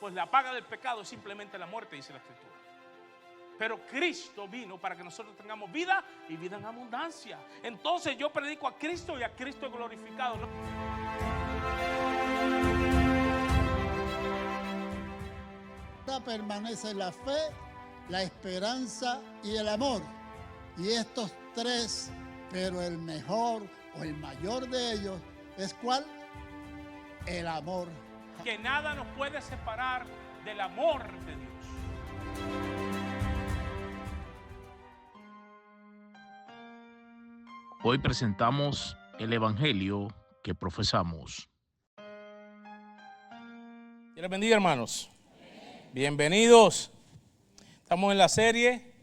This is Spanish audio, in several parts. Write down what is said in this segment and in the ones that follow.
pues la paga del pecado es simplemente la muerte, dice la Escritura. Pero Cristo vino para que nosotros tengamos vida y vida en abundancia. Entonces yo predico a Cristo y a Cristo glorificado, ¿no? Permanece la fe, la esperanza y el amor. Y estos tres, pero el mejor o el mayor de ellos es ¿cuál? El amor. Que nada nos puede separar del amor de Dios. Hoy presentamos el Evangelio que profesamos. Dios les bendiga, hermanos. Bienvenidos. Estamos en la serie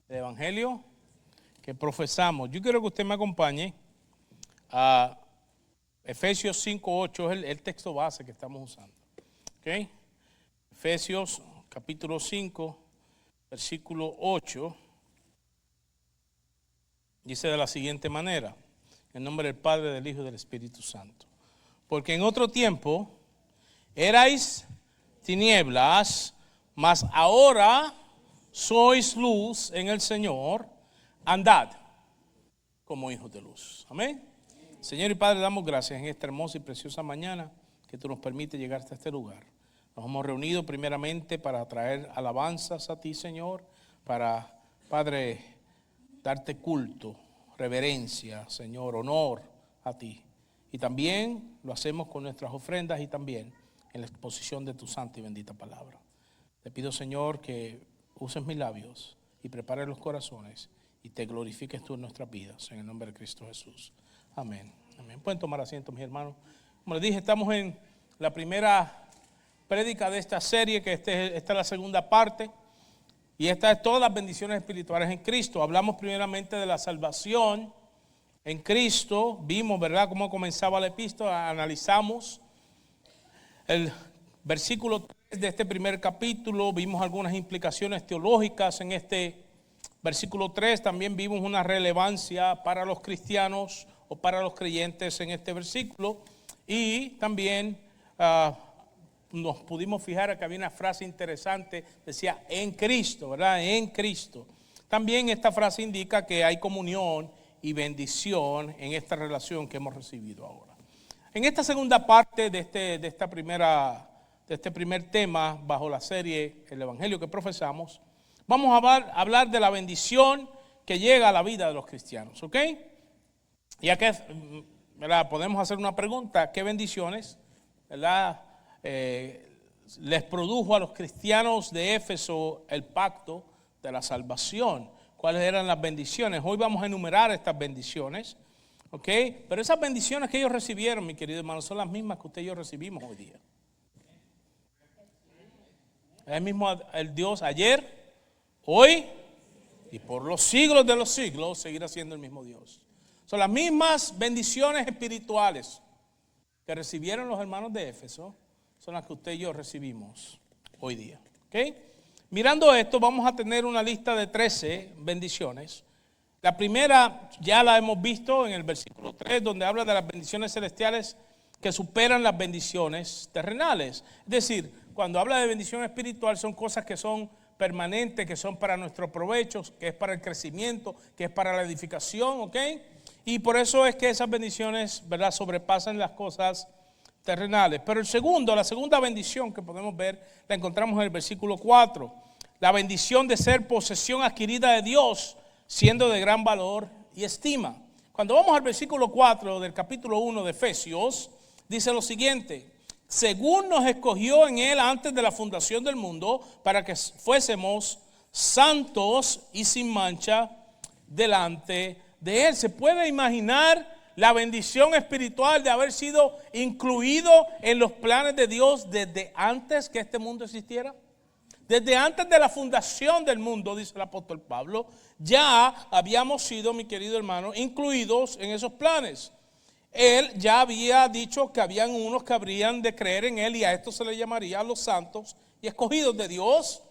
del Evangelio que profesamos. Yo quiero que usted me acompañe a Efesios 5:8, es el texto base que estamos usando. ¿Okay? Efesios capítulo 5, versículo 8. Dice de la siguiente manera, en nombre del Padre, del Hijo y del Espíritu Santo. Porque en otro tiempo erais tinieblas, mas ahora sois luz en el Señor, andad como hijos de luz. Amén. Señor y Padre, damos gracias en esta hermosa y preciosa mañana que tú nos permites llegar hasta este lugar. Nos hemos reunido primeramente para traer alabanzas a ti, Señor, para, Padre, darte culto, reverencia, Señor, honor a ti. Y también lo hacemos con nuestras ofrendas y también en la exposición de tu santa y bendita palabra. Te pido, Señor, que uses mis labios y prepares los corazones y te glorifiques tú en nuestras vidas, en el nombre de Cristo Jesús. Amén. Amén. Pueden tomar asiento, mis hermanos. Como les dije, estamos en la primera prédica de esta serie, que esta es la segunda parte. Y esta es todas las bendiciones espirituales en Cristo. Hablamos primeramente de la salvación en Cristo. Vimos, ¿verdad?, cómo comenzaba la epístola. Analizamos el versículo 3 de este primer capítulo. Vimos algunas implicaciones teológicas en este versículo 3. También vimos una relevancia para los cristianos o para los creyentes en este versículo. Y también nos pudimos fijar que había una frase interesante, decía en Cristo, ¿verdad? En Cristo. También esta frase indica que hay comunión y bendición en esta relación que hemos recibido ahora. En esta segunda parte de este primer tema bajo la serie El Evangelio que profesamos, vamos a hablar de la bendición que llega a la vida de los cristianos, ¿ok? Y aquí, ¿verdad?, podemos hacer una pregunta: ¿qué bendiciones, ¿verdad?, les produjo a los cristianos de Éfeso el pacto de la salvación? ¿Cuáles eran las bendiciones? Hoy vamos a enumerar estas bendiciones, ¿ok? Pero esas bendiciones que ellos recibieron, mi querido hermano, son las mismas que usted y yo recibimos hoy día. Es el mismo el Dios ayer, hoy y por los siglos de los siglos seguirá siendo el mismo Dios. Son las mismas bendiciones espirituales que recibieron los hermanos de Éfeso, son las que usted y yo recibimos hoy día. ¿Okay? Mirando esto, vamos a tener una lista de 13 bendiciones. La primera ya la hemos visto en el versículo 3, donde habla de las bendiciones celestiales que superan las bendiciones terrenales. Es decir, cuando habla de bendición espiritual, son cosas que son permanentes, que son para nuestro provecho, que es para el crecimiento, que es para la edificación, ¿ok? Y por eso es que esas bendiciones, ¿verdad?, sobrepasan las cosas terrenales. Pero la segunda bendición que podemos ver, la encontramos en el versículo 4. La bendición de ser posesión adquirida de Dios, siendo de gran valor y estima. Cuando vamos al versículo 4 del capítulo 1 de Efesios, dice lo siguiente: según nos escogió en Él antes de la fundación del mundo, para que fuésemos santos y sin mancha delante de Él. ¿Se puede imaginar la bendición espiritual de haber sido incluido en los planes de Dios desde antes que este mundo existiera? Desde antes de la fundación del mundo, dice el apóstol Pablo, ya habíamos sido, mi querido hermano, incluidos en esos planes. Él ya había dicho que habían unos que habrían de creer en Él, y a estos se les llamaría los santos y escogidos de Dios,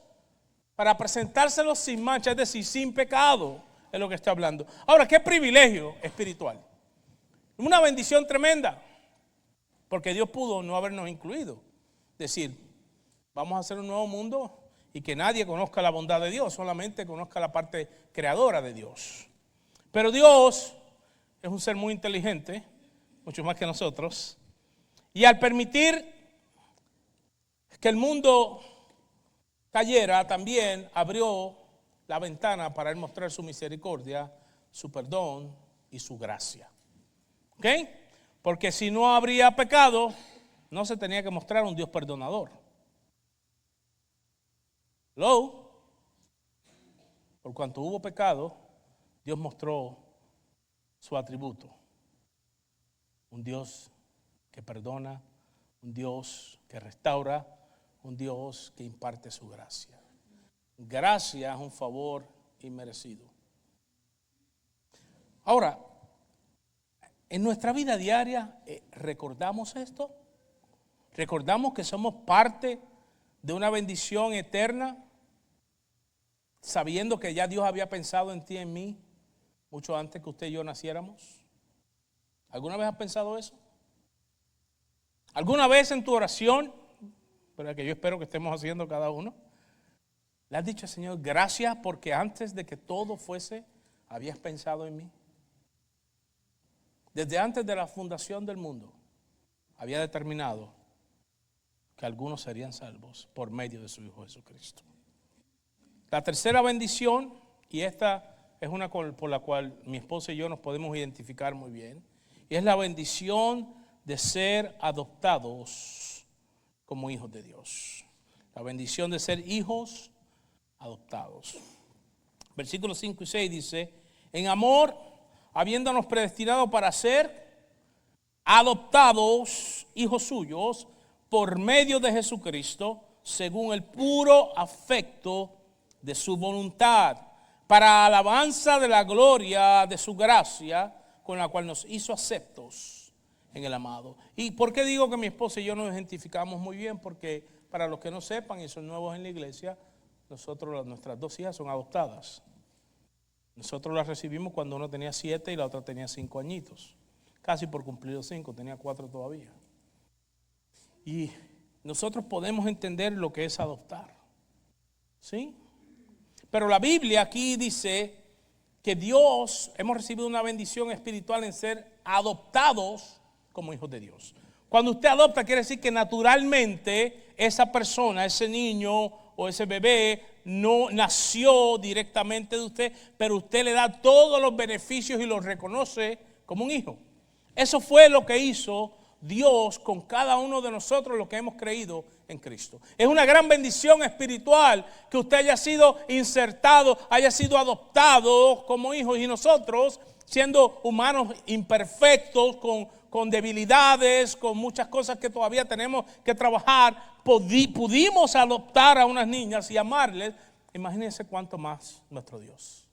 para presentárselos sin mancha, es decir, sin pecado, es lo que está hablando. Ahora, ¿qué privilegio espiritual? Una bendición tremenda, porque Dios pudo no habernos incluido. Es decir, Vamos a hacer un nuevo mundo y que nadie conozca la bondad de Dios, solamente conozca la parte creadora de Dios. Pero Dios es un ser muy inteligente, mucho más que nosotros, y al permitir que el mundo cayera, también abrió la ventana para Él mostrar su misericordia, su perdón y su gracia. ¿Ok? Porque si no habría pecado, no se tenía que mostrar un Dios perdonador. Hello. Por cuanto hubo pecado, Dios mostró su atributo. Un Dios que perdona, un Dios que restaura, un Dios que imparte su gracia. Gracia es un favor inmerecido. Ahora, en nuestra vida diaria, ¿recordamos esto? ¿Recordamos que somos parte de una bendición eterna? Sabiendo que ya Dios había pensado en ti y en mí mucho antes que usted y yo naciéramos. ¿Alguna vez has pensado eso? ¿Alguna vez en tu oración, pero que yo espero que estemos haciendo cada uno, le has dicho al Señor, gracias porque antes de que todo fuese, habías pensado en mí? Desde antes de la fundación del mundo, había determinado que algunos serían salvos por medio de su Hijo Jesucristo. La tercera bendición, y esta es una por la cual mi esposa y yo nos podemos identificar muy bien, y es la bendición de ser adoptados como hijos de Dios. La bendición de ser hijos adoptados. Versículos 5 y 6 dice, en amor, habiéndonos predestinado para ser adoptados hijos suyos por medio de Jesucristo, según el puro afecto de su voluntad, para alabanza de la gloria de su gracia, con la cual nos hizo aceptos en el amado. ¿Y por qué digo que mi esposa y yo nos identificamos muy bien? Porque para los que no sepan y son nuevos en la iglesia, nuestras dos hijas son adoptadas. Nosotros las recibimos cuando uno tenía 7 y la otra tenía 5 añitos. Casi por cumplir los 5, tenía 4 todavía. Y nosotros podemos entender lo que es adoptar. ¿Sí? Pero la Biblia aquí dice que Dios, hemos recibido una bendición espiritual en ser adoptados como hijos de Dios. Cuando usted adopta, quiere decir que naturalmente esa persona, ese niño o ese bebé no nació directamente de usted, pero usted le da todos los beneficios y los reconoce como un hijo. Eso fue lo que hizo Dios con cada uno de nosotros, los que hemos creído en Cristo. Es una gran bendición espiritual que usted haya sido insertado, haya sido adoptado como hijos, y nosotros, siendo humanos imperfectos, con debilidades, con muchas cosas que todavía tenemos que trabajar, pudimos adoptar a unas niñas y amarles. Imagínense cuánto más nuestro Dios.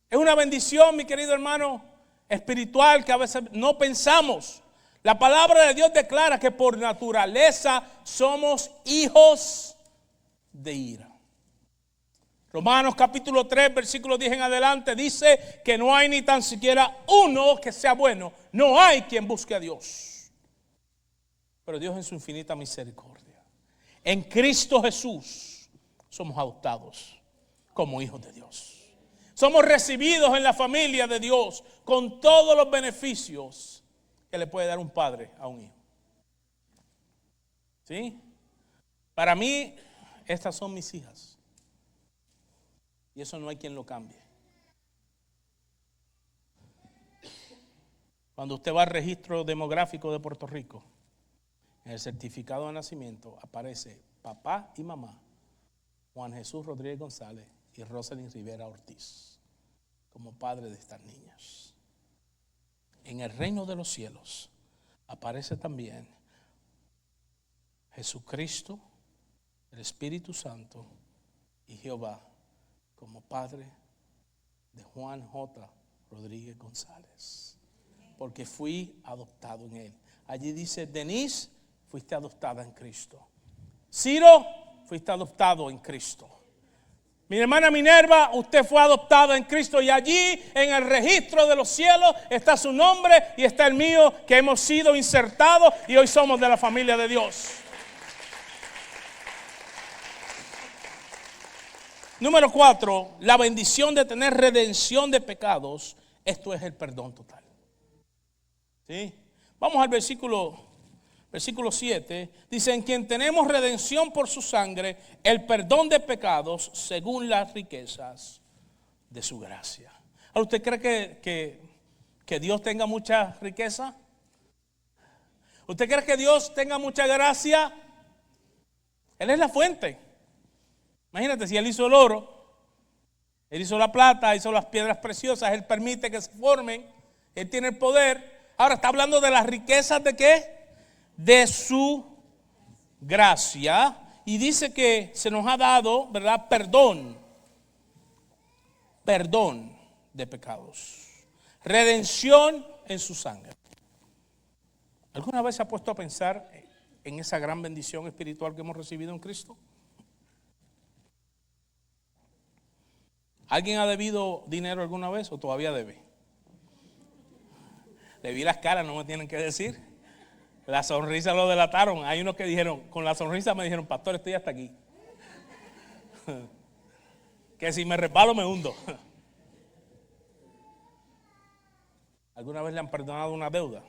Es una bendición, mi querido hermano, espiritual, que a veces no pensamos. La palabra de Dios declara que por naturaleza somos hijos de ira. Romanos capítulo 3, versículo 10 en adelante, dice que no hay ni tan siquiera uno que sea bueno. No hay quien busque a Dios. Pero Dios en su infinita misericordia, en Cristo Jesús, somos adoptados como hijos de Dios. Somos recibidos en la familia de Dios con todos los beneficios que le puede dar un padre a un hijo. ¿Sí? Para mí, estas son mis hijas. Y eso no hay quien lo cambie. Cuando usted va al registro demográfico de Puerto Rico, en el certificado de nacimiento aparece papá y mamá, Juan Jesús Rodríguez González y Rosalind Rivera Ortiz, como padre de estas niñas. En el reino de los cielos aparece también Jesucristo, el Espíritu Santo y Jehová como padre de Juan J. Rodríguez González, porque fui adoptado en él. Allí dice, Denise, fuiste adoptada en Cristo. Ciro, fuiste adoptado en Cristo. Mi hermana Minerva, usted fue adoptada en Cristo, y allí en el registro de los cielos está su nombre y está el mío, que hemos sido insertados y hoy somos de la familia de Dios. Número 4, la bendición de tener redención de pecados. Esto es el perdón total. ¿Sí? Vamos al versículo 7. Dice: en quien tenemos redención por su sangre, el perdón de pecados según las riquezas de su gracia. ¿Ahora usted cree que Dios tenga mucha riqueza? ¿Usted cree que Dios tenga mucha gracia? Él es la fuente. Imagínate, si Él hizo el oro, Él hizo la plata, hizo las piedras preciosas, Él permite que se formen, Él tiene el poder. Ahora está hablando de las riquezas ¿de qué? De su gracia. Y dice que se nos ha dado, ¿verdad? Perdón de pecados. Redención en su sangre. ¿Alguna vez se ha puesto a pensar en esa gran bendición espiritual que hemos recibido en Cristo? ¿Alguien ha debido dinero alguna vez o todavía debe? Le vi las caras, no me tienen que decir. La sonrisa lo delataron. Hay unos que dijeron, con la sonrisa me dijeron: pastor, estoy hasta aquí. Que si me resbalo me hundo. ¿Alguna vez le han perdonado una deuda?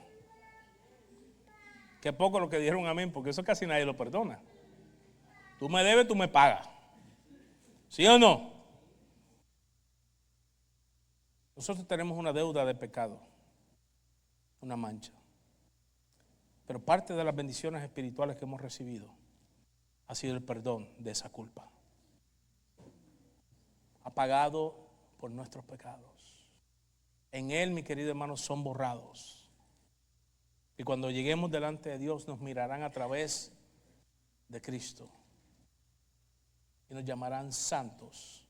Qué poco lo que dijeron amén, porque eso casi nadie lo perdona. Tú me debes, tú me pagas. ¿Sí o no? Nosotros tenemos una deuda de pecado, una mancha. Pero parte de las bendiciones espirituales que hemos recibido ha sido el perdón de esa culpa. Ha pagado por nuestros pecados. En Él, mi querido hermano, son borrados. Y cuando lleguemos delante de Dios nos mirarán a través de Cristo. Y nos llamarán santos.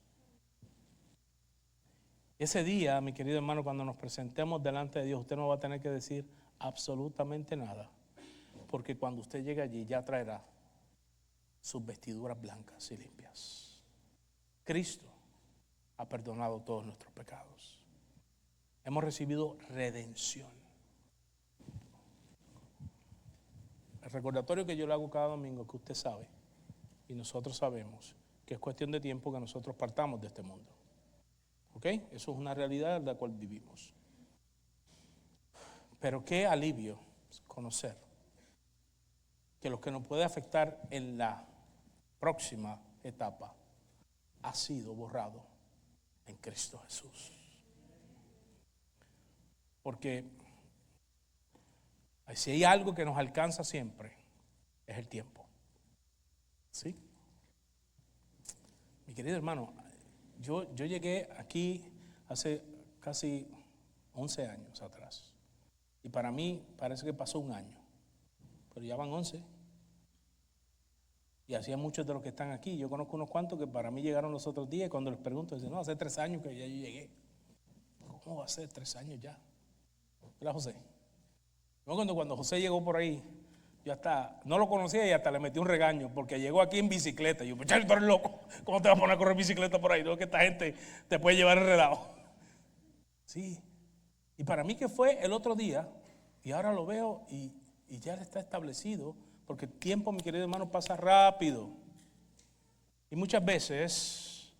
Ese día, mi querido hermano, cuando nos presentemos delante de Dios, usted no va a tener que decir absolutamente nada. Porque cuando usted llegue allí ya traerá sus vestiduras blancas y limpias. Cristo ha perdonado todos nuestros pecados. Hemos recibido redención. El recordatorio que yo le hago cada domingo, que usted sabe y nosotros sabemos, que es cuestión de tiempo que nosotros partamos de este mundo. ¿Ok? Eso es una realidad en la cual vivimos. Pero qué alivio conocer que lo que nos puede afectar en la próxima etapa ha sido borrado en Cristo Jesús. Porque si hay algo que nos alcanza siempre, es el tiempo. ¿Sí? Mi querido hermano, yo llegué aquí hace casi 11 años atrás. Y para mí parece que pasó un año. Pero ya van 11. Y así hay muchos de los que están aquí. Yo conozco unos cuantos que para mí llegaron los otros días. Y cuando les pregunto, dicen: no, hace 3 años que ya yo llegué. ¿Cómo va a ser 3 años ya? ¿Verdad, José? Cuando José llegó por ahí, yo hasta no lo conocía y hasta le metí un regaño porque llegó aquí en bicicleta. Y yo, muchacho, tú eres loco. ¿Cómo te vas a poner a correr bicicleta por ahí? No, que esta gente te puede llevar enredado. Sí. Y para mí que fue el otro día, y ahora lo veo y ya está establecido, porque el tiempo, mi querido hermano, pasa rápido. Y muchas veces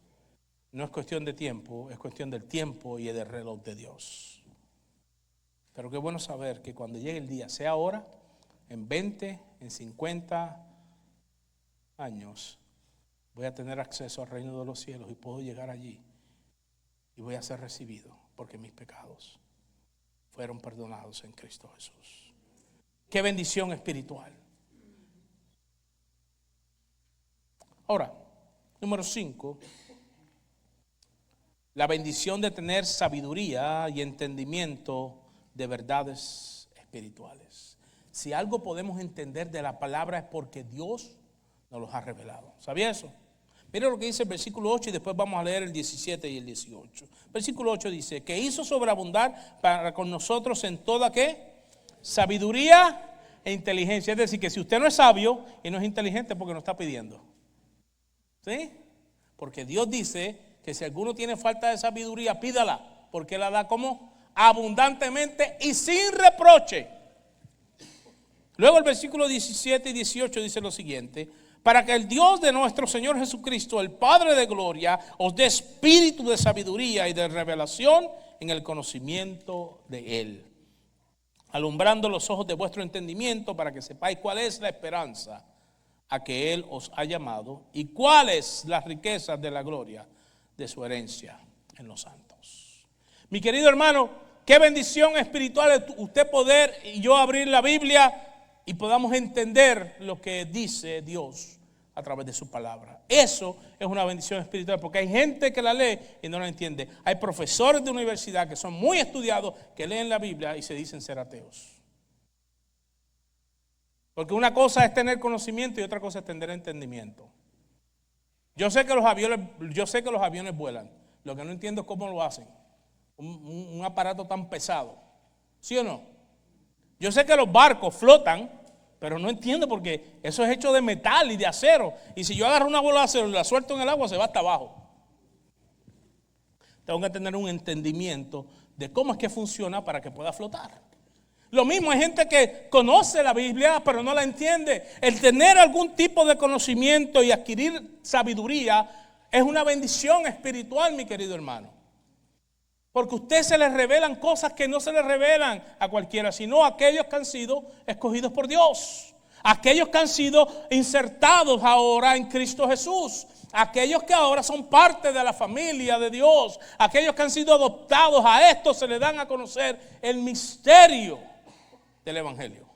no es cuestión de tiempo, es cuestión del tiempo y del reloj de Dios. Pero qué bueno saber que cuando llegue el día, sea ahora, en 20, en 50 años, voy a tener acceso al reino de los cielos y puedo llegar allí y voy a ser recibido porque mis pecados fueron perdonados en Cristo Jesús. Qué bendición espiritual. Ahora, número 5, la bendición de tener sabiduría y entendimiento de verdades espirituales. Si algo podemos entender de la palabra es porque Dios nos los ha revelado. ¿Sabía eso? Mira lo que dice el versículo 8 y después vamos a leer el 17 y el 18. Versículo 8 dice: que hizo sobreabundar para con nosotros en toda ¿qué? Sabiduría e inteligencia. Es decir, que si usted no es sabio y no es inteligente, porque no está pidiendo. ¿Sí? Porque Dios dice que si alguno tiene falta de sabiduría, pídala, porque la da como abundantemente y sin reproche. Luego el versículo 17 y 18 dice lo siguiente: para que el Dios de nuestro Señor Jesucristo, el Padre de gloria, os dé espíritu de sabiduría y de revelación en el conocimiento de Él, alumbrando los ojos de vuestro entendimiento para que sepáis cuál es la esperanza a que Él os ha llamado y cuáles las riquezas de la gloria de su herencia en los santos. Mi querido hermano, qué bendición espiritual es usted poder y yo abrir la Biblia y podamos entender lo que dice Dios a través de su palabra. Eso es una bendición espiritual, porque hay gente que la lee y no la entiende. Hay profesores de universidad que son muy estudiados, que leen la Biblia y se dicen ser ateos. Porque una cosa es tener conocimiento y otra cosa es tener entendimiento. Yo sé que los aviones vuelan. Lo que no entiendo es cómo lo hacen. Un aparato tan pesado. ¿Sí o no? Yo sé que los barcos flotan, pero no entiendo porque eso es hecho de metal y de acero. Y si yo agarro una bola de acero y la suelto en el agua, se va hasta abajo. Tengo que tener un entendimiento de cómo es que funciona para que pueda flotar. Lo mismo hay gente que conoce la Biblia, pero no la entiende. El tener algún tipo de conocimiento y adquirir sabiduría es una bendición espiritual, mi querido hermano. Porque a usted se le revelan cosas que no se le revelan a cualquiera, sino a aquellos que han sido escogidos por Dios. Aquellos que han sido insertados ahora en Cristo Jesús. Aquellos que ahora son parte de la familia de Dios. Aquellos que han sido adoptados, a estos se le dan a conocer el misterio del Evangelio.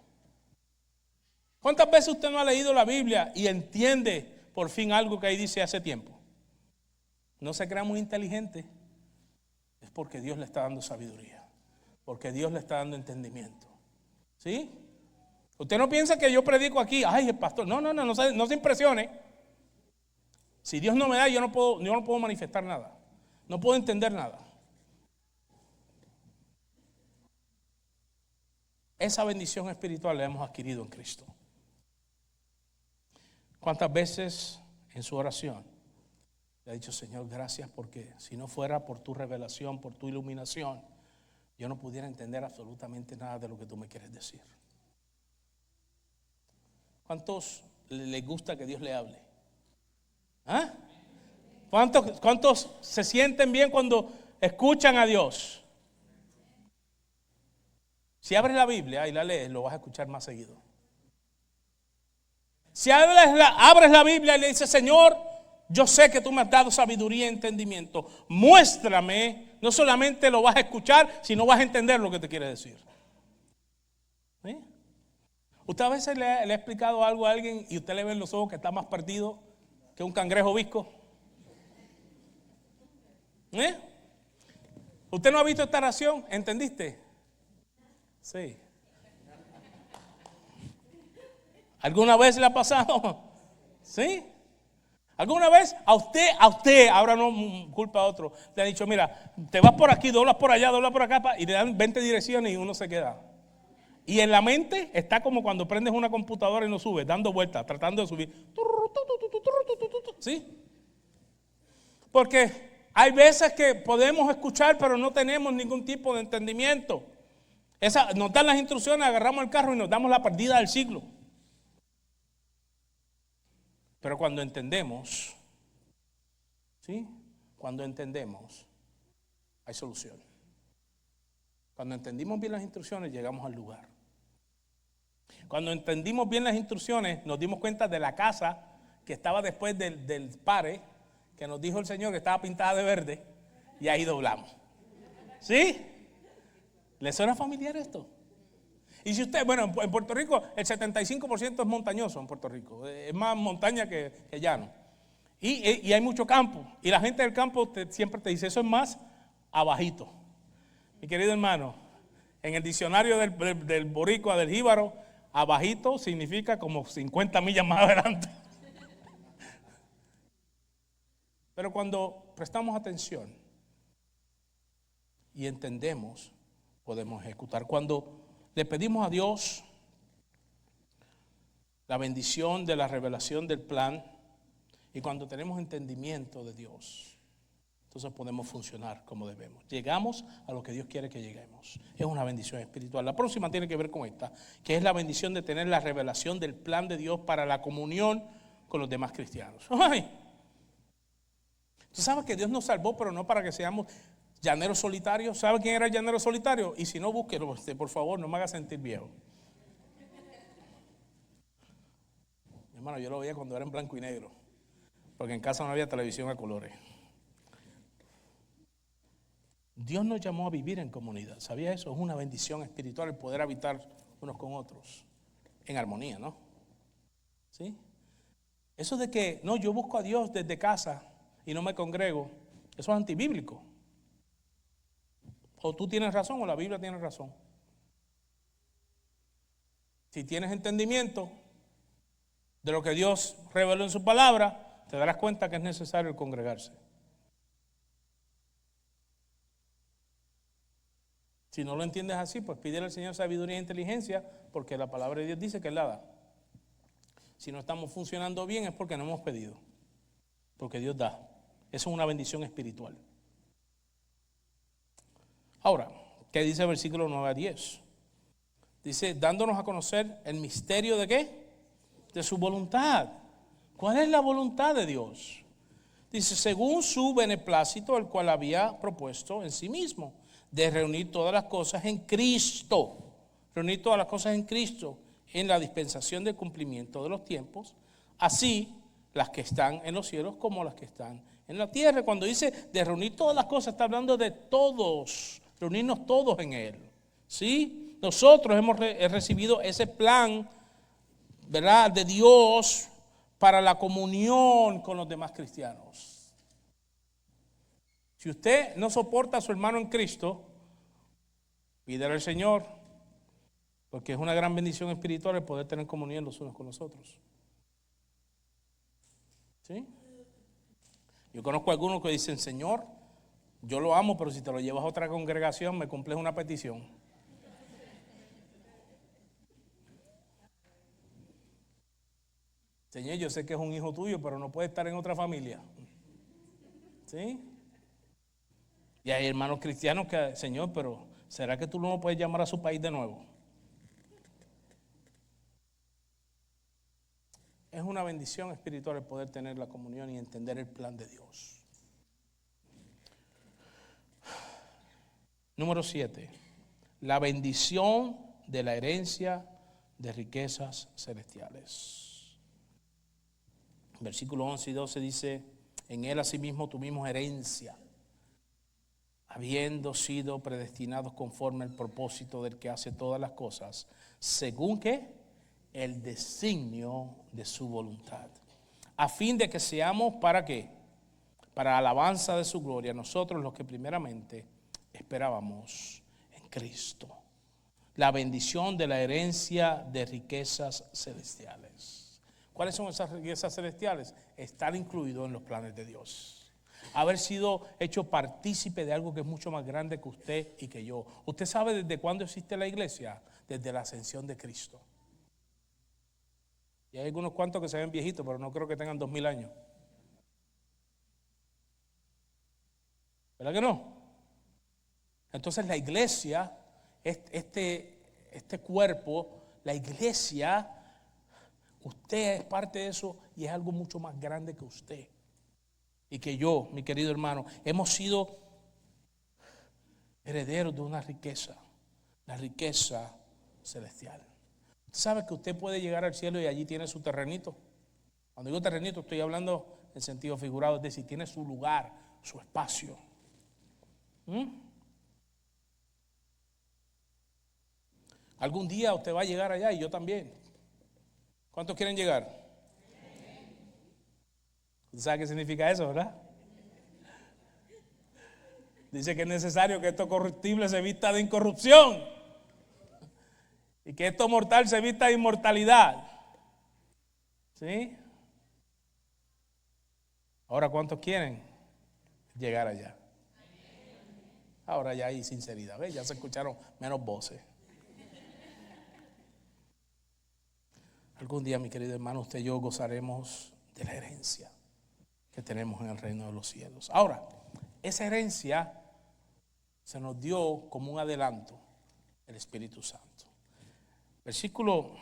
¿Cuántas veces usted no ha leído la Biblia y entiende por fin algo que ahí dice hace tiempo? No se crea muy inteligente. Es porque Dios le está dando sabiduría. Porque Dios le está dando entendimiento. ¿Sí? Usted no piensa que yo predico aquí, ay, el pastor. No se impresione. Si Dios no me da, yo no puedo manifestar nada. No puedo entender nada. Esa bendición espiritual la hemos adquirido en Cristo. ¿Cuántas veces en su oración le ha dicho, Señor, gracias porque si no fuera por tu revelación, por tu iluminación, yo no pudiera entender absolutamente nada de lo que tú me quieres decir? ¿Cuántos les gusta que Dios le hable? ¿Ah? ¿Cuántos se sienten bien cuando escuchan a Dios? Si abres la Biblia y la lees, lo vas a escuchar más seguido. Si abres la Biblia y le dices, Señor, yo sé que tú me has dado sabiduría y entendimiento. Muéstrame, no solamente lo vas a escuchar, sino vas a entender lo que te quiere decir. ¿Sí? Usted a veces le ha explicado algo a alguien y usted le ve en los ojos que está más perdido que un cangrejo visco. ¿Usted no ha visto esta oración? ¿Entendiste? Sí. ¿Alguna vez le ha pasado? ¿Sí? ¿Alguna vez a usted, ahora no culpa a otro, le ha dicho, mira, te vas por aquí, doblas por allá, doblas por acá, y le dan 20 direcciones y uno se queda? Y en la mente está como cuando prendes una computadora y no subes, dando vueltas, tratando de subir. ¿Sí? Porque hay veces que podemos escuchar, pero no tenemos ningún tipo de entendimiento. Nos dan las instrucciones, agarramos el carro y nos damos la perdida del siglo. Pero cuando entendemos, ¿sí? Cuando entendemos, hay solución. Cuando entendimos bien las instrucciones, llegamos al lugar. Cuando entendimos bien las instrucciones, nos dimos cuenta de la casa que estaba después del pare, que nos dijo el Señor que estaba pintada de verde, y ahí doblamos. ¿Sí? ¿Le suena familiar esto? Y si usted, bueno, en Puerto Rico el 75% es montañoso en Puerto Rico, es más montaña que llano. Y hay mucho campo, y la gente del campo siempre te dice, eso es más abajito. Mi querido hermano, en el diccionario del boricua, del jíbaro, abajito significa como 50 millas más adelante. Pero cuando prestamos atención y entendemos, podemos ejecutar. Cuando le pedimos a Dios la bendición de la revelación del plan y cuando tenemos entendimiento de Dios, entonces podemos funcionar como debemos. Llegamos a lo que Dios quiere que lleguemos. Es una bendición espiritual. La próxima tiene que ver con esta, que es la bendición de tener la revelación del plan de Dios para la comunión con los demás cristianos. Ay. Tú sabes que Dios nos salvó, pero no para que seamos llaneros solitarios. ¿Sabe quién era el llanero solitario? Y si no, búsquelo, por favor, no me haga sentir viejo. Mi hermano, yo lo veía cuando era en blanco y negro, porque en casa no había televisión a colores. Dios nos llamó a vivir en comunidad. ¿Sabía eso? Es una bendición espiritual el poder habitar unos con otros en armonía, ¿no? ¿Sí? Eso de que, no, yo busco a Dios desde casa y no me congrego, eso es antibíblico. O tú tienes razón o la Biblia tiene razón. Si tienes entendimiento de lo que Dios reveló en su palabra, te darás cuenta que es necesario el congregarse. Si no lo entiendes así, pues pídele al Señor sabiduría e inteligencia, porque la palabra de Dios dice que Él la da. Si no estamos funcionando bien es porque no hemos pedido, porque Dios da. Eso es una bendición espiritual. Ahora, ¿qué dice el versículo 9 a 10? Dice, dándonos a conocer el misterio ¿de qué? De su voluntad. ¿Cuál es la voluntad de Dios? Dice, según su beneplácito, el cual había propuesto en sí mismo, de reunir todas las cosas en Cristo. Reunir todas las cosas en Cristo, en la dispensación del cumplimiento de los tiempos, así las que están en los cielos como las que están en la tierra. Cuando dice de reunir todas las cosas, está hablando de todos, reunirnos todos en Él. ¿Sí? Nosotros hemos recibido ese plan, ¿verdad?, de Dios para la comunión con los demás cristianos. Si usted no soporta a su hermano en Cristo, pídele al Señor, porque es una gran bendición espiritual el poder tener comunión los unos con los otros. ¿Sí? Yo conozco a algunos que dicen, Señor, yo lo amo, pero si te lo llevas a otra congregación, me cumples una petición. Señor, yo sé que es un hijo tuyo, pero no puede estar en otra familia. ¿Sí? Y hay hermanos cristianos que, Señor, pero ¿será que tú no puedes llamar a su país de nuevo? Es una bendición espiritual el poder tener la comunión y entender el plan de Dios. Número 7. La bendición de la herencia de riquezas celestiales. Versículos 11 y 12 dice, en él asimismo tuvimos herencia, habiendo sido predestinados conforme al propósito del que hace todas las cosas, según que el designio de su voluntad, a fin de que seamos, ¿para qué? Para alabanza de su gloria, nosotros los que primeramente esperábamos en Cristo. La bendición de la herencia de riquezas celestiales. ¿Cuáles son esas riquezas celestiales? Estar incluido en los planes de Dios. Haber sido hecho partícipe de algo que es mucho más grande que usted y que yo. ¿Usted sabe desde cuándo existe la iglesia? Desde la ascensión de Cristo. Y hay algunos cuantos que se ven viejitos, pero no creo que tengan 2000 años. ¿Verdad que no? Entonces la iglesia, este cuerpo, la iglesia, usted es parte de eso y es algo mucho más grande que usted. Y que yo, mi querido hermano, hemos sido herederos de una riqueza, la riqueza celestial. Usted sabe que usted puede llegar al cielo y allí tiene su terrenito. Cuando digo terrenito estoy hablando en sentido figurado, es decir, tiene su lugar, su espacio. Algún día usted va a llegar allá y yo también. ¿Cuántos quieren llegar? ¿Usted sabe qué significa eso, verdad? Dice que es necesario que esto corruptible se vista de incorrupción y que esto mortal se vista de inmortalidad. ¿Sí? Ahora, ¿cuántos quieren llegar allá? Ahora ya hay sinceridad, ¿ves? Ya se escucharon menos voces. Algún día, mi querido hermano, usted y yo gozaremos de la herencia que tenemos en el reino de los cielos. Ahora, esa herencia se nos dio como un adelanto el Espíritu Santo. Versículo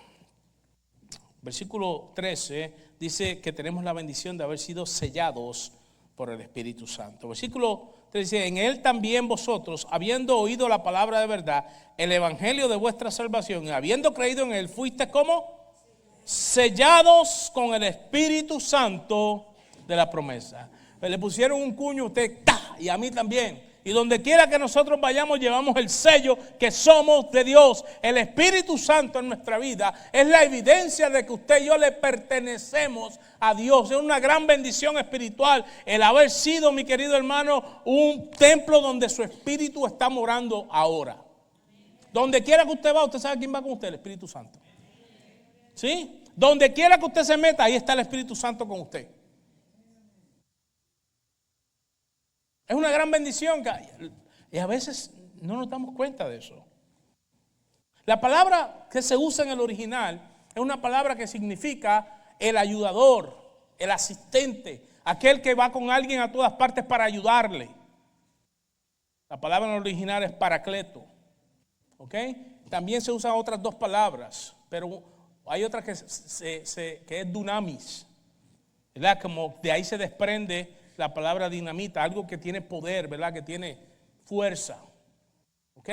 versículo 13, dice que tenemos la bendición de haber sido sellados por el Espíritu Santo. Versículo 13 dice, en él también vosotros, habiendo oído la palabra de verdad, el evangelio de vuestra salvación, y habiendo creído en él, fuiste como sellados con el Espíritu Santo de la promesa. Le pusieron un cuño a usted, ¡ta! Y a mí también. Y donde quiera que nosotros vayamos, llevamos el sello que somos de Dios. El Espíritu Santo en nuestra vida es la evidencia de que usted y yo le pertenecemos a Dios. Es una gran bendición espiritual el haber sido, mi querido hermano, un templo donde su Espíritu está morando ahora. Donde quiera que usted va, usted sabe quién va con usted, el Espíritu Santo. ¿Sí? Donde quiera que usted se meta, ahí está el Espíritu Santo con usted. Es una gran bendición y a veces no nos damos cuenta de eso. La palabra que se usa en el original es una palabra que significa el ayudador, el asistente, aquel que va con alguien a todas partes para ayudarle. La palabra en el original es paracleto. ¿Ok? También se usan otras dos palabras, pero hay otra que es dunamis, ¿verdad? Como de ahí se desprende la palabra dinamita, algo que tiene poder, ¿verdad? Que tiene fuerza. ¿Ok?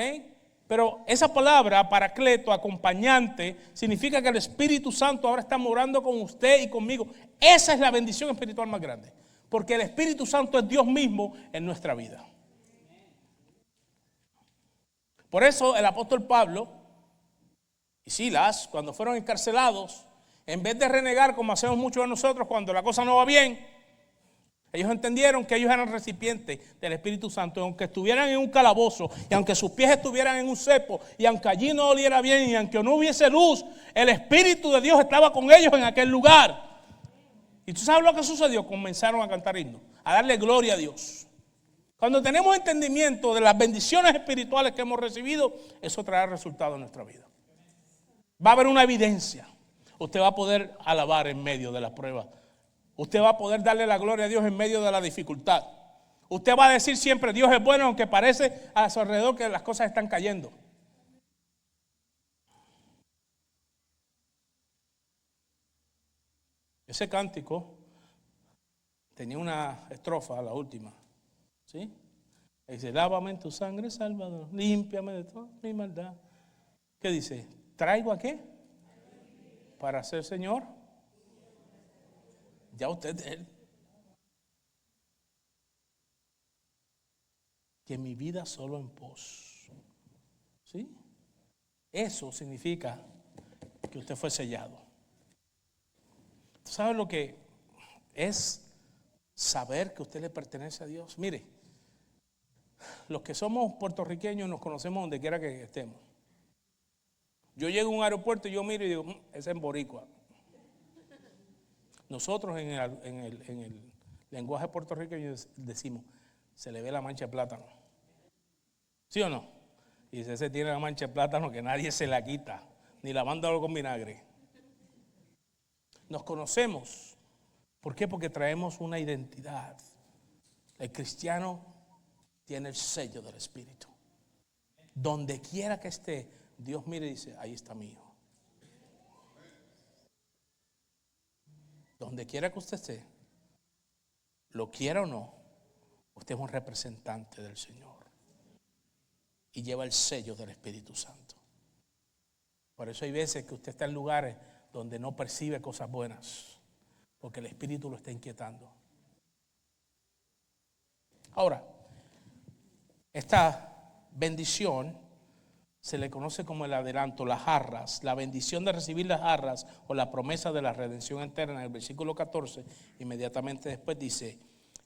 Pero esa palabra, paracleto, acompañante, significa que el Espíritu Santo ahora está morando con usted y conmigo. Esa es la bendición espiritual más grande. Porque el Espíritu Santo es Dios mismo en nuestra vida. Por eso el apóstol Pablo y Silas, cuando fueron encarcelados, en vez de renegar como hacemos muchos de nosotros cuando la cosa no va bien, ellos entendieron que ellos eran recipientes del Espíritu Santo. Y aunque estuvieran en un calabozo, y aunque sus pies estuvieran en un cepo, y aunque allí no oliera bien, y aunque no hubiese luz, el Espíritu de Dios estaba con ellos en aquel lugar. ¿Y tú sabes lo que sucedió? Comenzaron a cantar himnos, a darle gloria a Dios. Cuando tenemos entendimiento de las bendiciones espirituales que hemos recibido, eso traerá resultados en nuestra vida. Va a haber una evidencia. Usted va a poder alabar en medio de la prueba. Usted va a poder darle la gloria a Dios en medio de la dificultad. Usted va a decir siempre, Dios es bueno, aunque parece a su alrededor que las cosas están cayendo. Ese cántico tenía una estrofa, la última. ¿Sí? Dice, lávame en tu sangre, Salvador, límpiame de toda mi maldad. ¿Qué dice? ¿Traigo a qué? Para ser Señor. Ya usted es Él. Que mi vida solo en pos. ¿Sí? Eso significa que usted fue sellado. ¿Sabe lo que es saber que usted le pertenece a Dios? Mire, los que somos puertorriqueños nos conocemos donde quiera que estemos. Yo llego a un aeropuerto y yo miro y digo, ese es en boricua. Nosotros en el lenguaje puertorriqueño decimos, se le ve la mancha de plátano. ¿Sí o no? Y dice, ese tiene la mancha de plátano que nadie se la quita, ni lavándolo con vinagre. Nos conocemos. ¿Por qué? Porque traemos una identidad. El cristiano tiene el sello del Espíritu. Donde quiera que esté, Dios mire y dice, ahí está mi hijo. Donde quiera que usted esté, lo quiera o no, usted es un representante del Señor y lleva el sello del Espíritu Santo. Por eso hay veces que usted está en lugares donde no percibe cosas buenas, porque el Espíritu lo está inquietando. Ahora, esta bendición se le conoce como el adelanto, las arras, la bendición de recibir las arras o la promesa de la redención eterna. En el versículo 14, inmediatamente después dice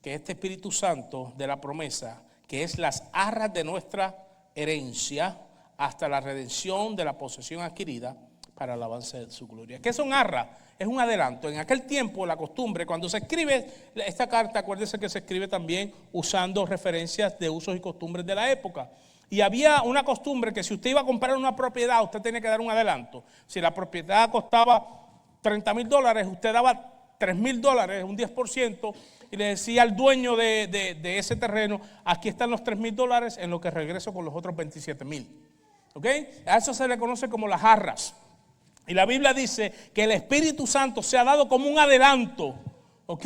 que este Espíritu Santo de la promesa, que es las arras de nuestra herencia hasta la redención de la posesión adquirida para el avance de su gloria. ¿Qué son arras? Es un adelanto. En aquel tiempo la costumbre, cuando se escribe esta carta, acuérdense que se escribe también usando referencias de usos y costumbres de la época. Y había una costumbre que si usted iba a comprar una propiedad, usted tenía que dar un adelanto. Si la propiedad costaba $30,000, usted daba $3,000, un 10%, y le decía al dueño de ese terreno, aquí están los $3,000, en lo que regreso con los otros $27,000. ¿Ok? A eso se le conoce como las arras. Y la Biblia dice que el Espíritu Santo se ha dado como un adelanto, ¿ok?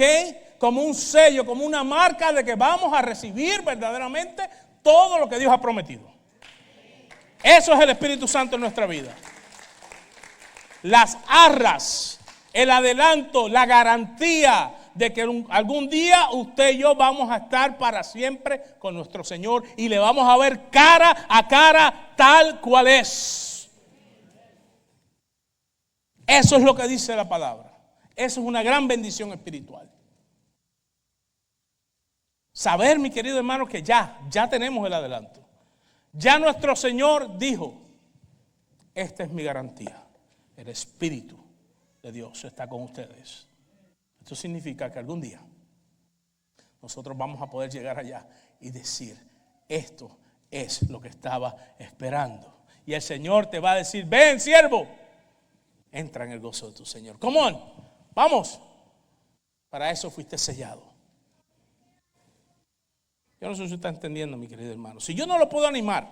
Como un sello, como una marca de que vamos a recibir verdaderamente todo lo que Dios ha prometido. Eso es el Espíritu Santo en nuestra vida. Las arras, el adelanto, la garantía de que algún día usted y yo vamos a estar para siempre con nuestro Señor y le vamos a ver cara a cara tal cual es. Eso es lo que dice la palabra. Eso es una gran bendición espiritual. Saber, mi querido hermano, que ya tenemos el adelanto. Ya nuestro Señor dijo, esta es mi garantía. El Espíritu de Dios está con ustedes. Esto significa que algún día nosotros vamos a poder llegar allá y decir, esto es lo que estaba esperando. Y el Señor te va a decir, ven, siervo, entra en el gozo de tu Señor. Come on, vamos. Para eso fuiste sellado. Yo no sé si usted está entendiendo, mi querido hermano. Si yo no lo puedo animar,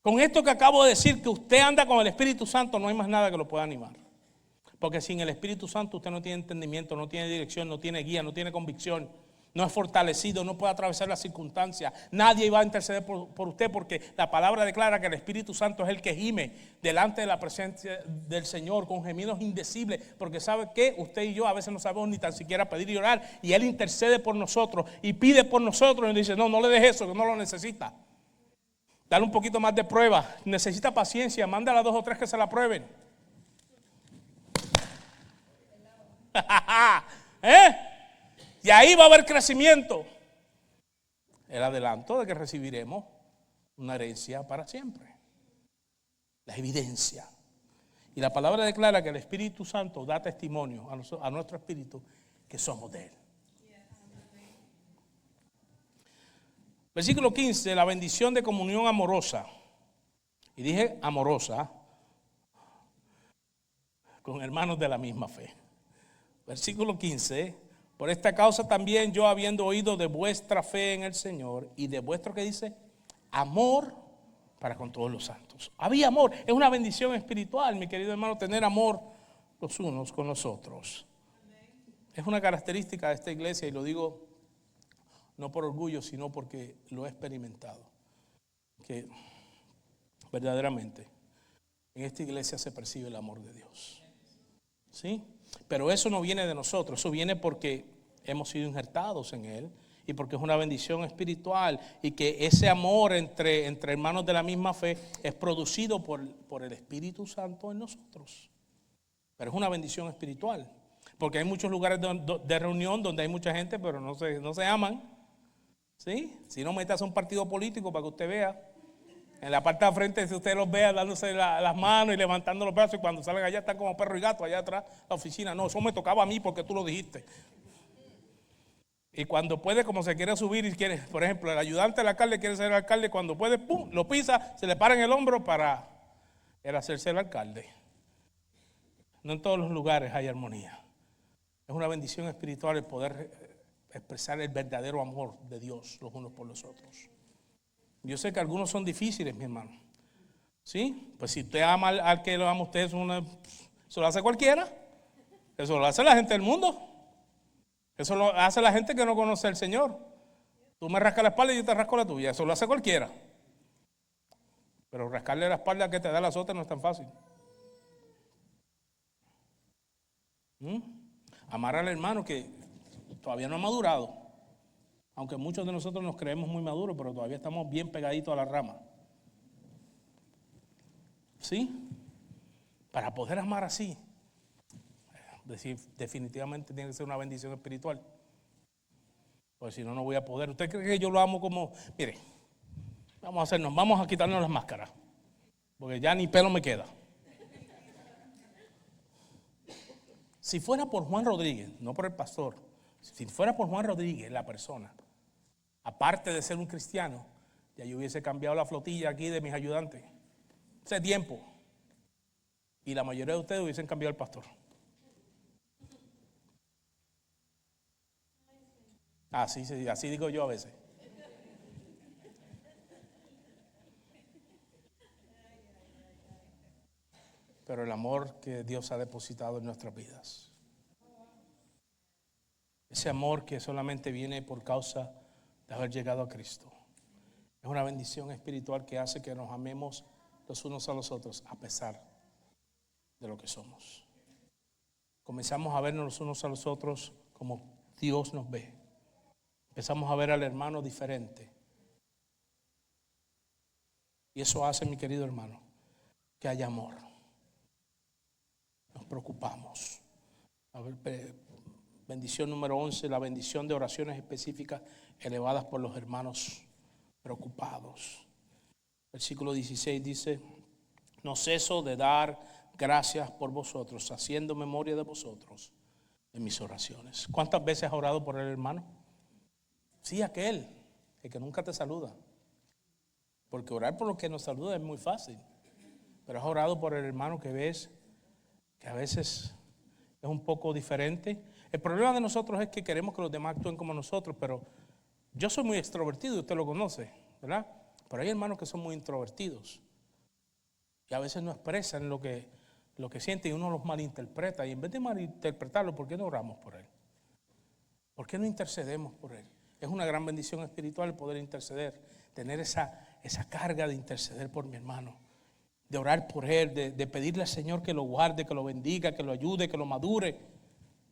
con esto que acabo de decir, que usted anda con el Espíritu Santo, no hay más nada que lo pueda animar. Porque sin el Espíritu Santo usted no tiene entendimiento, no tiene dirección, no tiene guía, no tiene convicción, no es fortalecido, no puede atravesar las circunstancias. Nadie va a interceder por usted, porque la palabra declara que el Espíritu Santo es el que gime delante de la presencia del Señor con gemidos indecibles. Porque sabe que usted y yo a veces no sabemos ni tan siquiera pedir y orar, y Él intercede por nosotros y pide por nosotros y dice, no le dejes eso, que no lo necesita. Dale un poquito más de prueba, necesita paciencia, mándale a 2 o 3 que se la prueben. Y ahí va a haber crecimiento. El adelanto de que recibiremos una herencia para siempre. La evidencia. Y la palabra declara que el Espíritu Santo da testimonio a nuestro espíritu que somos de Él. Versículo 15, la bendición de comunión amorosa. Y dije amorosa con hermanos de la misma fe. Versículo 15, por esta causa también yo, habiendo oído de vuestra fe en el Señor y de vuestro, ¿qué dice? Amor para con todos los santos. Había amor, es una bendición espiritual, mi querido hermano, tener amor los unos con los otros. Es una característica de esta iglesia y lo digo no por orgullo, sino porque lo he experimentado. Que verdaderamente en esta iglesia se percibe el amor de Dios. ¿Sí? Pero eso no viene de nosotros, eso viene porque hemos sido injertados en Él y porque es una bendición espiritual y que ese amor entre hermanos de la misma fe es producido por el Espíritu Santo en nosotros. Pero es una bendición espiritual, porque hay muchos lugares de reunión donde hay mucha gente, pero no se aman. ¿Sí? Si no, metas a un partido político para que usted vea. En la parte de frente, si usted los vea dándose las manos y levantando los brazos, y cuando salen allá están como perro y gato allá atrás la oficina. No, eso me tocaba a mí porque tú lo dijiste. Y cuando puede, como se quiere subir y quiere, por ejemplo, el ayudante del alcalde quiere ser el alcalde, cuando puede, pum, lo pisa, se le para en el hombro para él hacerse el alcalde. No en todos los lugares hay armonía. Es una bendición espiritual el poder expresar el verdadero amor de Dios los unos por los otros. Yo sé que algunos son difíciles, mi hermano. ¿Sí? Pues si usted ama al que lo ama usted, eso lo hace cualquiera. Eso lo hace la gente del mundo. Eso lo hace la gente que no conoce al Señor. Tú me rascas la espalda y yo te rasco la tuya. Eso lo hace cualquiera. Pero rascarle la espalda que te da la azota no es tan fácil. Amar al hermano que todavía no ha madurado. Aunque muchos de nosotros nos creemos muy maduros, pero todavía estamos bien pegaditos a la rama. ¿Sí? Para poder amar así, definitivamente tiene que ser una bendición espiritual. Porque si no, no voy a poder. ¿Usted cree que yo lo amo como? Mire, vamos a quitarnos las máscaras. Porque ya ni pelo me queda. Si fuera por Juan Rodríguez, no por el pastor, si fuera por Juan Rodríguez, la persona, aparte de ser un cristiano, ya yo hubiese cambiado la flotilla aquí de mis ayudantes. Hace tiempo. Y la mayoría de ustedes hubiesen cambiado el pastor. Así digo yo a veces. pero el amor que Dios ha depositado en nuestras vidas. Ese amor que solamente viene por causa de haber llegado a Cristo. Es una bendición espiritual que hace que nos amemos los unos a los otros a pesar de lo que somos. Comenzamos a vernos los unos a los otros como Dios nos ve. Empezamos a ver al hermano diferente. Y eso hace, mi querido hermano, que haya amor. Nos preocupamos. A ver, bendición número 11, la bendición de oraciones específicas elevadas por los hermanos preocupados. Versículo 16 dice: no ceso de dar gracias por vosotros, haciendo memoria de vosotros en mis oraciones. ¿Cuántas veces has orado por el hermano? Sí, aquel, el que nunca te saluda. Porque orar por los que nos saluda es muy fácil. Pero has orado por el hermano que ves que a veces es un poco diferente. El problema de nosotros es que queremos que los demás actúen como nosotros, pero yo soy muy extrovertido, usted lo conoce, ¿verdad? Pero hay hermanos que son muy introvertidos y a veces no expresan lo que sienten y uno los malinterpreta. Y en vez de malinterpretarlo, ¿por qué no oramos por él? ¿Por qué no intercedemos por él? Es una gran bendición espiritual el poder interceder, tener esa carga de interceder por mi hermano, de orar por él, de pedirle al Señor que lo guarde, que lo bendiga, que lo ayude, que lo madure.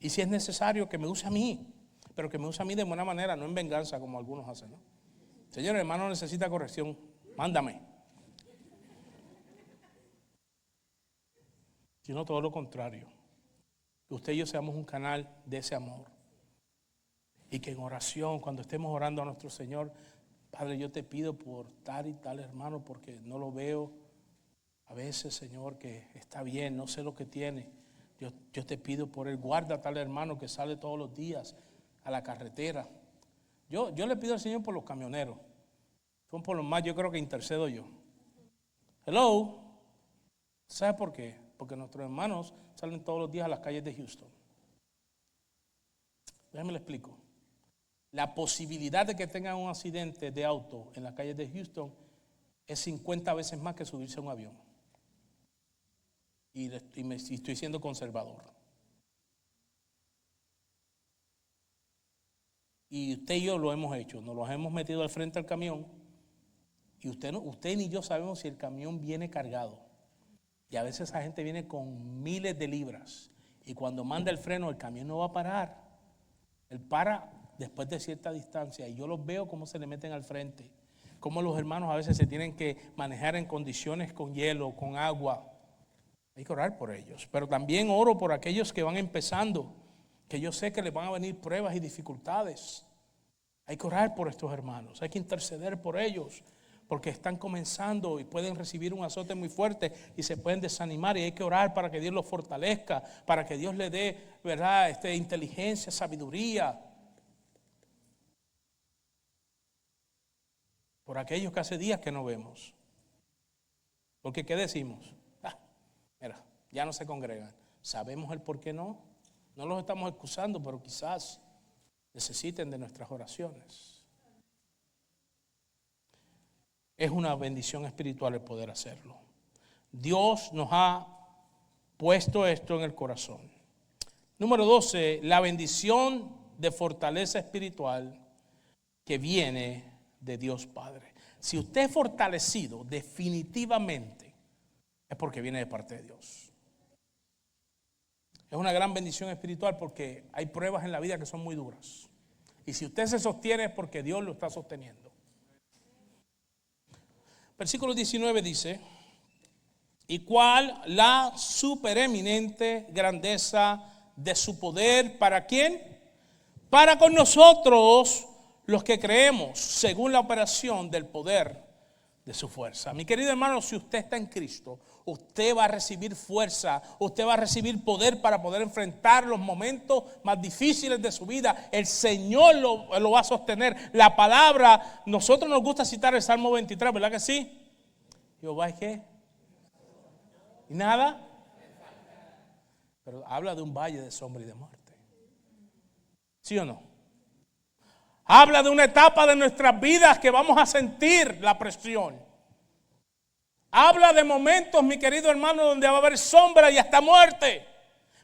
Y si es necesario, que me use a mí, pero que me use a mí de buena manera, no en venganza como algunos hacen, ¿no? Señor, el hermano necesita corrección, mándame. Sino todo lo contrario, que usted y yo seamos un canal de ese amor. Y que en oración, cuando estemos orando a nuestro Señor, Padre, yo te pido por tal y tal hermano, porque no lo veo a veces, Señor, que está bien, no sé lo que tiene. Yo te pido por él, guarda a tal hermano que sale todos los días a la carretera. Yo le pido al Señor por los camioneros. Son por los más, yo creo que intercedo yo. Hello. ¿Sabe por qué? Porque nuestros hermanos salen todos los días a las calles de Houston. Déjame le explico. La posibilidad de que tengan un accidente de auto en las calles de Houston es 50 veces más que subirse a un avión. Y estoy siendo conservador. Y usted y yo lo hemos hecho. Nos los hemos metido al frente del camión. Y usted ni yo sabemos si el camión viene cargado. Y a veces esa gente viene con miles de libras. Y cuando manda el freno, el camión no va a parar. Él para después de cierta distancia. Y yo los veo cómo se le meten al frente. Cómo los hermanos a veces se tienen que manejar en condiciones con hielo, con agua. Hay que orar por ellos. Pero también oro por aquellos que van empezando, que yo sé que les van a venir pruebas y dificultades. Hay que orar por estos hermanos. Hay que interceder por ellos, porque están comenzando y pueden recibir un azote muy fuerte y se pueden desanimar. Y hay que orar para que Dios los fortalezca, para que Dios les dé, ¿verdad?, inteligencia, sabiduría. Por aquellos que hace días que no vemos. Porque ¿qué decimos? Mira, ya no se congregan. ¿Sabemos el por qué no? No los estamos excusando, pero quizás necesiten de nuestras oraciones. Es una bendición espiritual el poder hacerlo. Dios nos ha puesto esto en el corazón. Número 12, la bendición de fortaleza espiritual que viene de Dios Padre. Si usted es fortalecido, definitivamente es porque viene de parte de Dios. Es una gran bendición espiritual porque hay pruebas en la vida que son muy duras. Y si usted se sostiene es porque Dios lo está sosteniendo. Versículo 19 dice: y cuál la supereminente grandeza de su poder, ¿para quién? Para con nosotros los que creemos, según la operación del poder de su fuerza. Mi querido hermano, si usted está en Cristo, usted va a recibir fuerza, usted va a recibir poder para poder enfrentar los momentos más difíciles de su vida. El Señor lo va a sostener. La palabra, nosotros nos gusta citar el Salmo 23, ¿verdad que sí? Jehová es ¿qué? ¿Y nada? Pero habla de un valle de sombra y de muerte. ¿Sí o no? Habla de una etapa de nuestras vidas que vamos a sentir la presión. Habla de momentos, mi querido hermano, donde va a haber sombra y hasta muerte.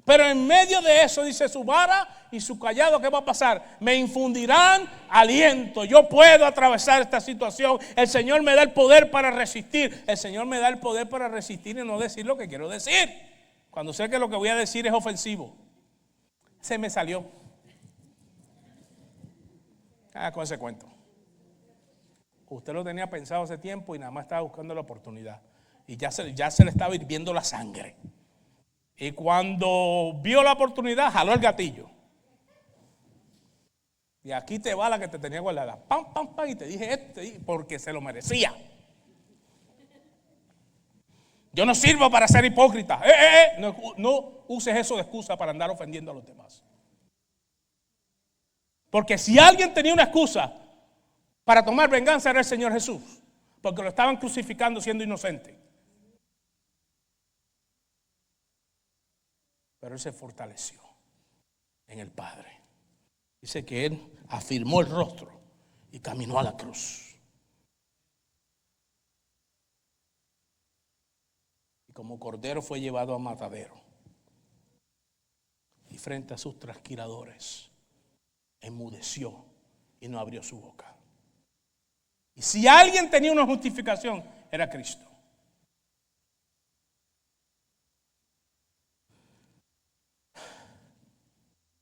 Pero en medio de eso dice: su vara y su callado, ¿qué va a pasar? Me infundirán aliento. Yo puedo atravesar esta situación. El Señor me da el poder para resistir. El Señor me da el poder para resistir y no decir lo que quiero decir, cuando sé que lo que voy a decir es ofensivo. Se me salió. Con ese cuento. Usted lo tenía pensado hace tiempo y nada más estaba buscando la oportunidad. Y ya se le estaba hirviendo la sangre. Y cuando vio la oportunidad, jaló el gatillo. Y aquí te va la que te tenía guardada. Pam, pam, pam. Y te dije porque se lo merecía. Yo no sirvo para ser hipócrita. No uses eso de excusa para andar ofendiendo a los demás. Porque si alguien tenía una excusa para tomar venganza, era el Señor Jesús. Porque lo estaban crucificando siendo inocente. Pero Él se fortaleció en el Padre. Dice que Él afirmó el rostro y caminó a la cruz. Y como cordero fue llevado a matadero. Y frente a sus trasquiladores enmudeció y no abrió su boca. Y si alguien tenía una justificación, era Cristo.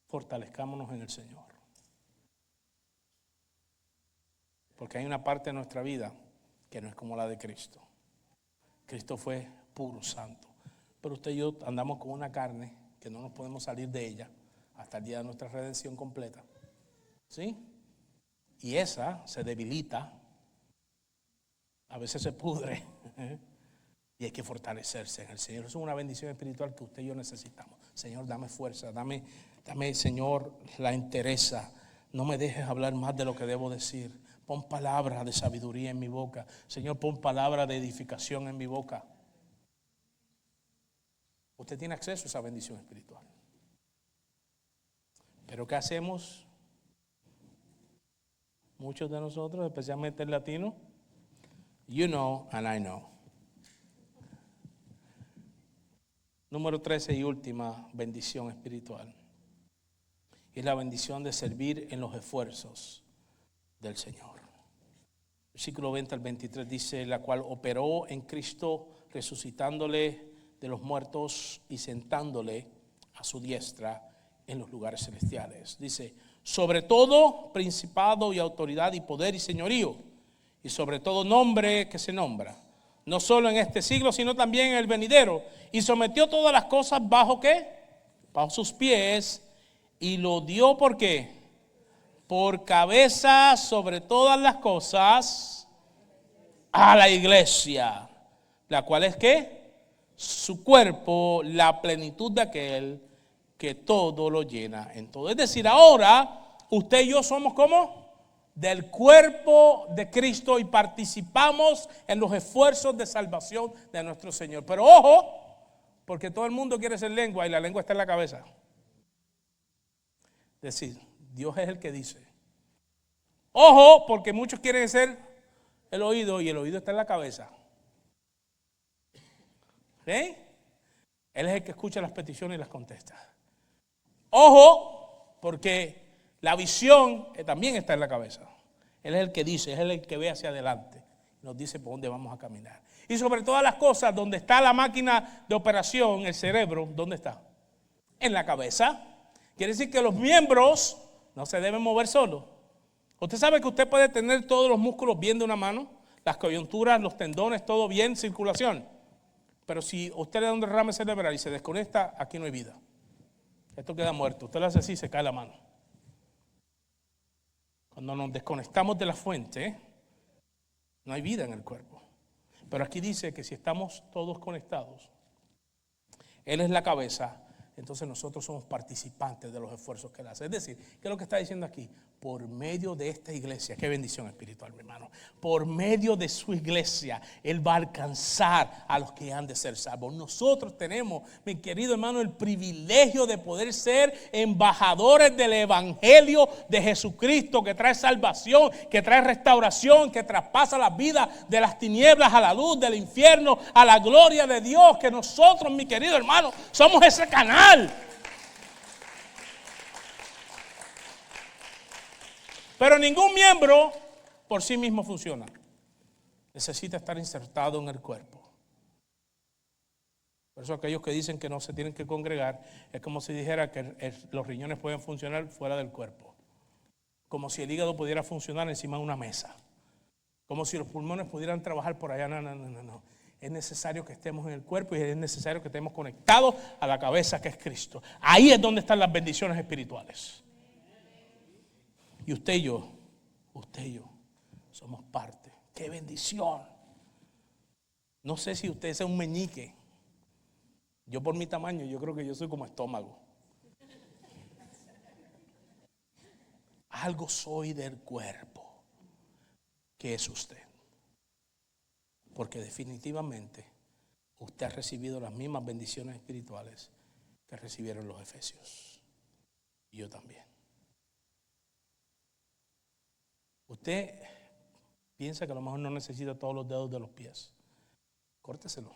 Fortalezcámonos en el Señor. Porque hay una parte de nuestra vida que no es como la de Cristo. Cristo fue puro, santo. Pero usted y yo andamos con una carne que no nos podemos salir de ella hasta el día de nuestra redención completa. ¿Sí? Y esa se debilita. A veces se pudre. Y hay que fortalecerse en el Señor. Eso es una bendición espiritual que usted y yo necesitamos. Señor, dame fuerza, dame, Señor, la entereza. No me dejes hablar más de lo que debo decir. Pon palabras de sabiduría en mi boca. Señor, pon palabras de edificación en mi boca. Usted tiene acceso a esa bendición espiritual. Pero ¿qué hacemos? Muchos de nosotros, especialmente el latino, you know and I know. Número 13 y última bendición espiritual. Es la bendición de servir en los esfuerzos del Señor. Versículo 20 al 23 dice: la cual operó en Cristo, resucitándole de los muertos y sentándole a su diestra en los lugares celestiales. Dice: sobre todo principado y autoridad y poder y señorío, y sobre todo nombre que se nombra, no solo en este siglo, sino también en el venidero. Y sometió todas las cosas bajo ¿qué? Bajo sus pies. Y lo dio ¿por qué? Por cabeza sobre todas las cosas a la iglesia, la cual es ¿qué? Su cuerpo, la plenitud de aquel que todo lo llena en todo. Es decir, ahora usted y yo somos ¿cómo? Del cuerpo de Cristo y participamos en los esfuerzos de salvación de nuestro Señor. Pero ojo, porque todo el mundo quiere ser lengua y la lengua está en la cabeza. Es decir, Dios es el que dice. Ojo, porque muchos quieren ser el oído y el oído está en la cabeza. ¿Sí? Él es el que escucha las peticiones y las contesta. Ojo, porque la visión también está en la cabeza. Él es el que dice, es el que ve hacia adelante. Nos dice por dónde vamos a caminar. Y sobre todas las cosas, donde está la máquina de operación, el cerebro, ¿dónde está? En la cabeza. Quiere decir que los miembros no se deben mover solos. Usted sabe que usted puede tener todos los músculos bien de una mano, las coyunturas, los tendones, todo bien, circulación. Pero si usted le da un derrame cerebral y se desconecta, aquí no hay vida. Esto queda muerto. Usted lo hace así y se cae la mano. Cuando nos desconectamos de la fuente, no hay vida en el cuerpo. Pero aquí dice que si estamos todos conectados, Él es la cabeza, entonces nosotros somos participantes de los esfuerzos que Él hace. Es decir, ¿qué es lo que está diciendo aquí? por medio de esta iglesia. Qué bendición espiritual, mi hermano. Por medio de su iglesia, Él va a alcanzar a los que han de ser salvos. Nosotros tenemos, mi querido hermano, el privilegio de poder ser embajadores del evangelio de Jesucristo, que trae salvación, que trae restauración, que traspasa las vidas de las tinieblas a la luz, del infierno a la gloria de Dios. Que nosotros, mi querido hermano, somos ese canal. Pero ningún miembro por sí mismo funciona. Necesita estar insertado en el cuerpo. Por eso aquellos que dicen que no se tienen que congregar, es como si dijera que los riñones pueden funcionar fuera del cuerpo. Como si el hígado pudiera funcionar encima de una mesa. Como si los pulmones pudieran trabajar por allá. No. Es necesario que estemos en el cuerpo y es necesario que estemos conectados a la cabeza que es Cristo. Ahí es donde están las bendiciones espirituales. Y usted y yo somos parte. ¡Qué bendición! No sé si usted es un meñique. Yo por mi tamaño, yo creo que yo soy como estómago. Algo soy del cuerpo que es usted. Porque definitivamente usted ha recibido las mismas bendiciones espirituales que recibieron los efesios. Y yo también. Usted piensa que a lo mejor no necesita todos los dedos de los pies. Córteselo.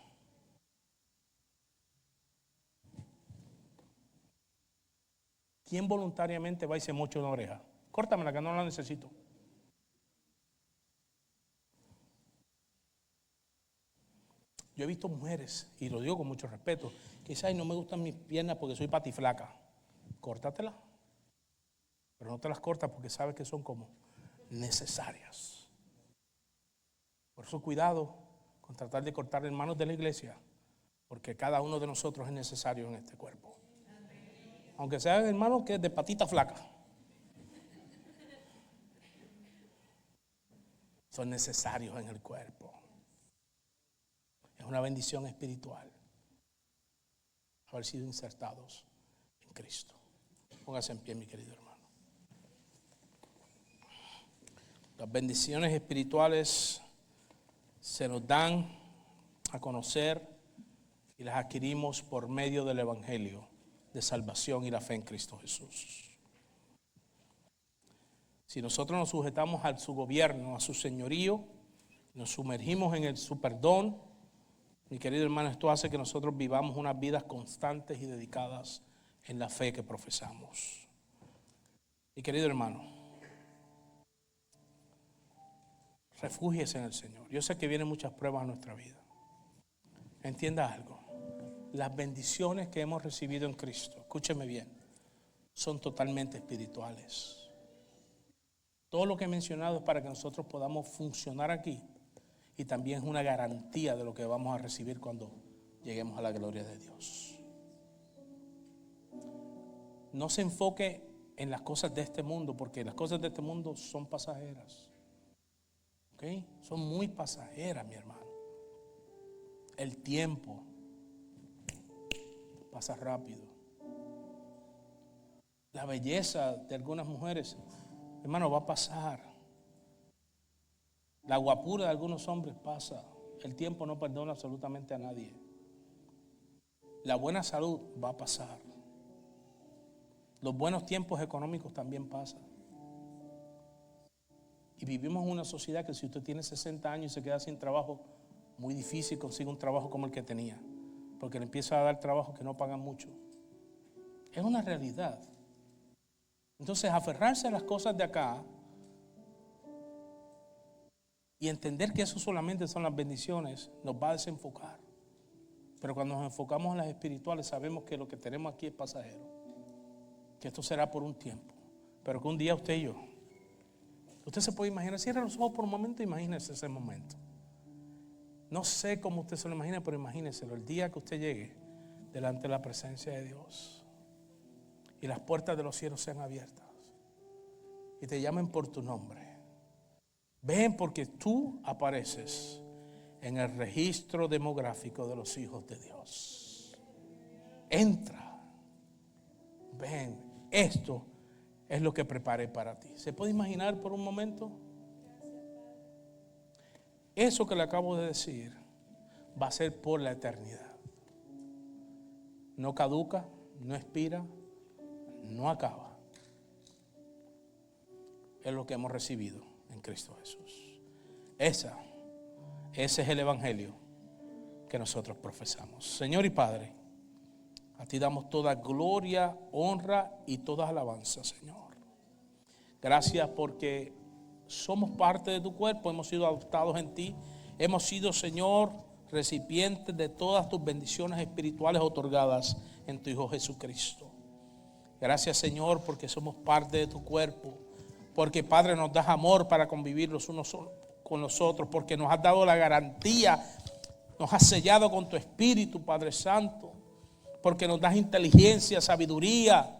¿Quién voluntariamente va y se mocha una oreja? Córtamela que no la necesito. Yo he visto mujeres, y lo digo con mucho respeto, que dicen, ay, no me gustan mis piernas porque soy patiflaca. Córtatela. Pero no te las cortas porque sabes que son como necesarias. Por eso cuidado con tratar de cortar hermanos de la iglesia, porque cada uno de nosotros es necesario en este cuerpo. Aunque sean hermanos que es de patita flaca, son necesarios en el cuerpo. Es una bendición espiritual haber sido insertados en Cristo. Póngase en pie, mi querido hermano. Las bendiciones espirituales se nos dan a conocer y las adquirimos por medio del evangelio de salvación y la fe en Cristo Jesús. Si nosotros nos sujetamos a su gobierno, a su señorío, nos sumergimos en su perdón, mi querido hermano, esto hace que nosotros vivamos unas vidas constantes y dedicadas en la fe que profesamos. Mi querido hermano, refúgiese en el Señor. Yo sé que vienen muchas pruebas a nuestra vida. Entienda algo. Las bendiciones que hemos recibido en Cristo, escúcheme bien, son totalmente espirituales. Todo lo que he mencionado es para que nosotros podamos funcionar aquí y también es una garantía de lo que vamos a recibir cuando lleguemos a la gloria de Dios. No se enfoque en las cosas de este mundo, porque las cosas de este mundo son pasajeras. ¿Okay? Son muy pasajeras, mi hermano. El tiempo pasa rápido. La belleza de algunas mujeres, hermano, va a pasar. La guapura de algunos hombres pasa. El tiempo no perdona absolutamente a nadie. La buena salud va a pasar. Los buenos tiempos económicos también pasan. Y vivimos en una sociedad que si usted tiene 60 años y se queda sin trabajo, muy difícil consigue un trabajo como el que tenía, porque le empieza a dar trabajos que no pagan mucho. Es una realidad. Entonces, aferrarse a las cosas de acá y entender que eso solamente son las bendiciones nos va a desenfocar. Pero cuando nos enfocamos en las espirituales, sabemos que lo que tenemos aquí es pasajero, que esto será por un tiempo, pero que un día usted y yo, usted se puede imaginar, cierra los ojos por un momento, imagínese ese momento. No sé cómo usted se lo imagina, pero imagíneselo, el día que usted llegue delante de la presencia de Dios y las puertas de los cielos sean abiertas y te llamen por tu nombre. Ven, porque tú apareces en el registro demográfico de los hijos de Dios. Entra. Ven, esto es lo que preparé para ti. ¿Se puede imaginar por un momento? Eso que le acabo de decir va a ser por la eternidad. No caduca, no expira, no acaba. Es lo que hemos recibido en Cristo Jesús. Ese es el evangelio que nosotros profesamos. Señor y Padre, a ti damos toda gloria, honra y toda alabanza, Señor. Gracias porque somos parte de tu cuerpo, hemos sido adoptados en ti, hemos sido, Señor, recipientes de todas tus bendiciones espirituales otorgadas en tu Hijo Jesucristo. Gracias, Señor, porque somos parte de tu cuerpo, porque, Padre, nos das amor para convivir los unos con los otros, porque nos has dado la garantía, nos has sellado con tu Espíritu, Padre Santo, porque nos das inteligencia, sabiduría,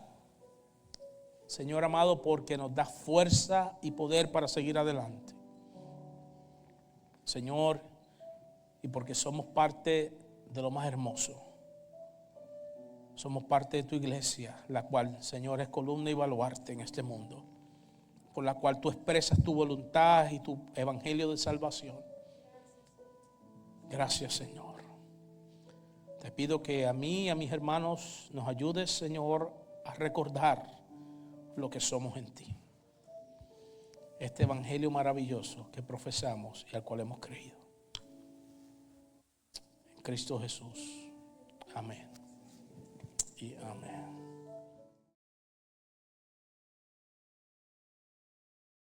Señor amado, porque nos das fuerza y poder para seguir adelante. Señor, y porque somos parte de lo más hermoso. Somos parte de tu iglesia, la cual, Señor, es columna y baluarte en este mundo, por la cual tú expresas tu voluntad y tu evangelio de salvación. Gracias, Señor. Te pido que a mí y a mis hermanos nos ayudes, Señor, a recordar lo que somos en ti. Este evangelio maravilloso que profesamos y al cual hemos creído. En Cristo Jesús. Amén. Y amén.